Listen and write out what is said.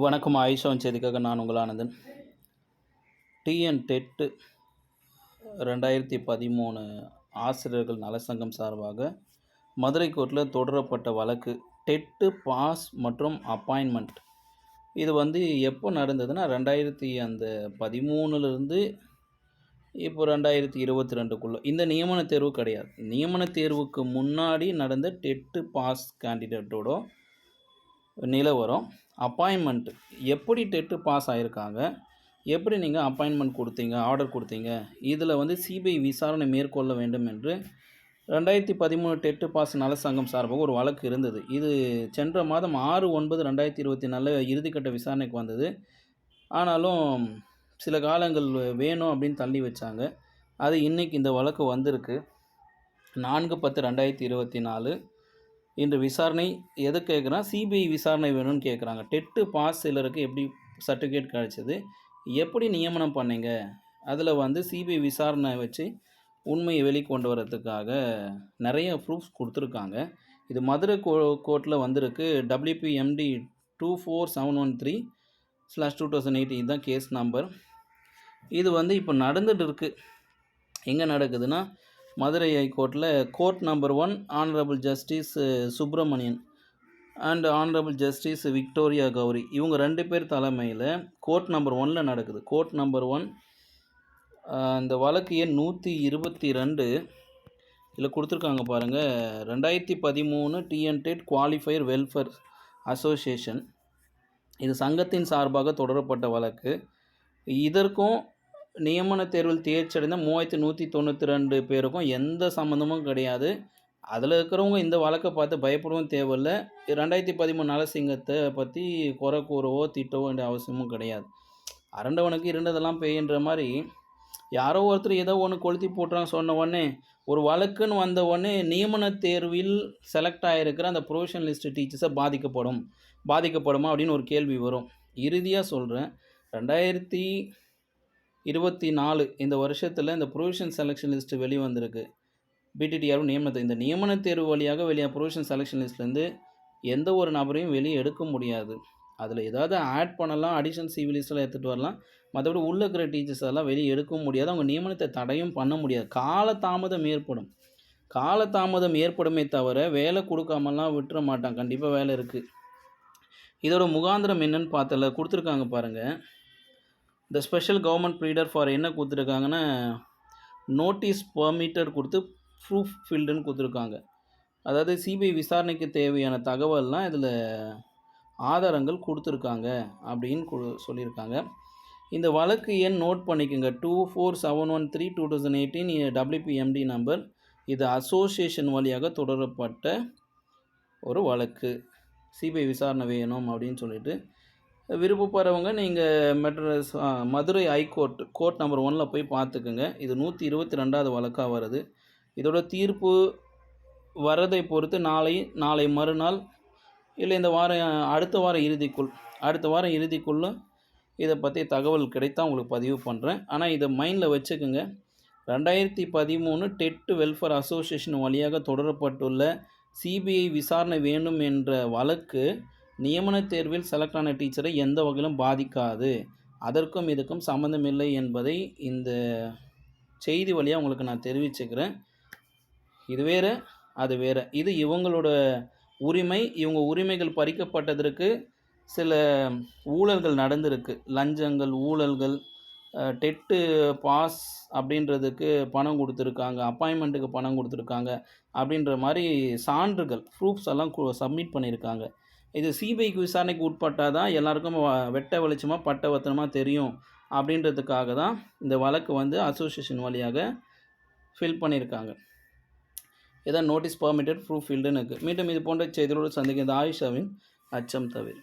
வணக்கம். ஆயுஷம் செய்திக்காக நான் உங்கள் ஆனந்தன். டிஎன் டெட் 2013 ஆசிரியர்கள் நலசங்கம் சார்பாக மதுரை கோர்ட்டில் தொடரப்பட்ட வழக்கு டெட்டு பாஸ் மற்றும் அப்பாயின்மெண்ட். இது எப்போ நடந்ததுன்னா 2013லேருந்து இப்போ 2022க்குள்ளே. இந்த நியமன தேர்வு கிடையாது. நியமன தேர்வுக்கு முன்னாடி நடந்த டெட்டு பாஸ் கேண்டிடேட்டோட நிலவரம். அப்பாயின்மெண்ட் எப்படி டெட்டு பாஸ் ஆகியிருக்காங்க, எப்படி நீங்கள் அப்பாயின்மெண்ட் கொடுத்தீங்க, ஆர்டர் கொடுத்தீங்க, இதில் சிபிஐ விசாரணை மேற்கொள்ள வேண்டும் என்று 2013 டெட்டு பாஸ் நலசங்கம் சார்பாக ஒரு வழக்கு இருந்தது. இது சென்ற மாதம் 6/9/2024 இறுதிக்கட்ட விசாரணைக்கு வந்தது. ஆனாலும் சில காலங்கள் வேணும் அப்படின்னு தள்ளி வச்சாங்க. அது இன்றைக்கி இந்த வழக்கு வந்திருக்கு. 4/10/2024 இன்று விசாரணை. எது கேட்குறா, சிபிஐ விசாரணை வேணும்னு கேட்குறாங்க. டெட்டு பாஸ் சிலருக்கு எப்படி சர்டிஃபிகேட் கிடச்சிது, எப்படி நியமனம் பண்ணீங்க, அதில் சிபிஐ விசாரணை வச்சு உண்மையை வெளிக்கொண்டு வரதுக்காக நிறைய ப்ரூஃப்ஸ் கொடுத்துருக்காங்க. இது மதுரை கோர்ட்டில் வந்திருக்கு. WPMD 24713/2008 இதுதான் கேஸ் நம்பர். இது இப்போ நடந்துகிட்டு இருக்குது. எங்கே நடக்குதுன்னா, மதுரை ஹைகோர்ட்டில் court number 1 honourable justice Subramanian and honourable justice Victoria Gowri, இவங்க 2 பேர் தலைமையில் கோர்ட் நம்பர் 1 நடக்குது. கோர்ட் நம்பர் 1 இந்த வழக்கு எண் 122 இதில் கொடுத்துருக்காங்க பாருங்கள். 2013 TN dead qualifier welfare association, இது சங்கத்தின் சார்பாக தொடரப்பட்ட வழக்கு. இதற்கும் நியமன தேர்வில் தேர்ச்சி அடைந்த 3192 பேருக்கும் எந்த சம்மந்தமும் கிடையாது. அதில் இருக்கிறவங்க இந்த வழக்கை பார்த்து பயப்படவும் தேவையில்லை. 2013 நலசிங்கத்தை பற்றி குறை கூறவோ திட்டவோ வேண்டிய அவசியமும் கிடையாது. அரண்டவனுக்கு இருண்டதெல்லாம் பெய்யுன்ற மாதிரி யாரோ ஒருத்தர் ஏதோ ஒன்று கொளுத்தி போட்டுறாங்க சொன்ன உடனே, ஒரு வழக்குன்னு வந்த உடனே நியமன தேர்வில் செலக்ட் ஆகிருக்கிற அந்த ப்ரொவிஷனல் லிஸ்ட் டீச்சர்ஸை பாதிக்கப்படுமா அப்படின்னு ஒரு கேள்வி வரும். இறுதியாக சொல்கிறேன், 2024 இந்த வருஷத்தில் இந்த ப்ரொவிஷன் செலெக்ஷன் லிஸ்ட்டு வெளிவந்திருக்கு. பிடிடிஆர் நியமனத்தை இந்த நியமன தேர்வு வழியாக வெளியே ப்ரொவிஷன் செலெக்ஷன் லிஸ்ட்லேருந்து எந்த ஒரு நபரையும் வெளியே எடுக்க முடியாது. அதில் ஏதாவது ஆட் பண்ணலாம், அடிஷன் சிவி லிஸ்ட்டில் எடுத்துகிட்டு வரலாம். மற்றபடி உள்ளே இருக்கிற டீச்சர்ஸ் எல்லாம் வெளியே எடுக்கவும் முடியாது. அவங்க நியமனத்தை தடையும் பண்ண முடியாது. காலதாமதம் ஏற்படுமே தவிர வேலை கொடுக்காமலாம் விட்டுற மாட்டாங்க. கண்டிப்பாக வேலை இருக்குது. இதோட முகாந்திரம் என்னன்னு பார்த்தல கொடுத்துருக்காங்க பாருங்கள். இந்த ஸ்பெஷல் கவர்மெண்ட் ப்ரீடர் ஃபார் என்ன கொடுத்துருக்காங்கன்னா, நோட்டீஸ் பர்மிட்டட் கொடுத்து ப்ரூஃப் ஃபில்டுன்னு கொடுத்துருக்காங்க. அதாவது சிபிஐ விசாரணைக்கு தேவையான தகவல்லாம் இதில் ஆதாரங்கள் கொடுத்துருக்காங்க அப்படின்னு சொல்லியிருக்காங்க. இந்த வழக்கு எண் நோட் பண்ணிக்கோங்க. 24713/2018 WPMD நம்பர். இது அசோசியேஷன் வழியாக தொடரப்பட்ட ஒரு வழக்கு. சிபிஐ விசாரணை வேணும் அப்படின்னு சொல்லிட்டு விருப்பப்படுறவங்க நீங்கள் மதுரை ஹைகோர்ட் கோர்ட் நம்பர் 1 போய் பார்த்துக்குங்க. இது 122வது வழக்காக வருது. இதோட தீர்ப்பு வரதை பொறுத்து நாளை மறுநாள் இல்லை இந்த அடுத்த வாரம் இறுதிக்குள்ளே இதை பற்றி தகவல் கிடைத்தா உங்களுக்கு பதிவு பண்ணுறேன். ஆனால் இதை மைண்டில் வச்சுக்கோங்க. 2013 டெட் வெல்ஃபேர் அசோசியேஷன் வழியாக தொடரப்பட்டுள்ள சிபிஐ விசாரணை வேண்டும் என்ற வழக்கு நியமன தேர்வில் செலக்ட் ஆன டீச்சரை எந்த வகையிலும் பாதிக்காது. அதற்கும் இதுக்கும் சம்மந்தமில்லை என்பதை இந்த செய்தி வழியாக உங்களுக்கு நான் தெரிவிச்சுக்கிறேன். இது வேறு அது வேறு. இது இவங்களோட உரிமை. இவங்க உரிமைகள் பறிக்கப்பட்டதற்கு சில ஊழல்கள் நடந்திருக்கு. லஞ்சங்கள், ஊழல்கள், டெட்டு பாஸ் அப்படின்றதுக்கு பணம் கொடுத்துருக்காங்க, அப்பாயின்மெண்ட்டுக்கு பணம் கொடுத்துருக்காங்க அப்படின்ற மாதிரி சான்றுகள், ப்ரூஃப்ஸ் எல்லாம் சப்மிட் பண்ணியிருக்காங்க. இது சிபிஐக்கு விசாரணைக்கு உட்பட்டால் தான் எல்லாருக்கும் வெட்ட வெளிச்சமாக பட்ட வத்தனமாக தெரியும் அப்படின்றதுக்காக தான் இந்த வழக்கு அசோசியேஷன் வழியாக ஃபில் பண்ணியிருக்காங்க. இதான் நோட்டீஸ் பர்மிட்டட் ப்ரூஃப் ஃபீல்டுன்னு இருக்குது. மீண்டும் இது போன்ற செய்திகளோடு சந்திக்க இந்த ஆயுஷாவின் அச்சம் தவிர.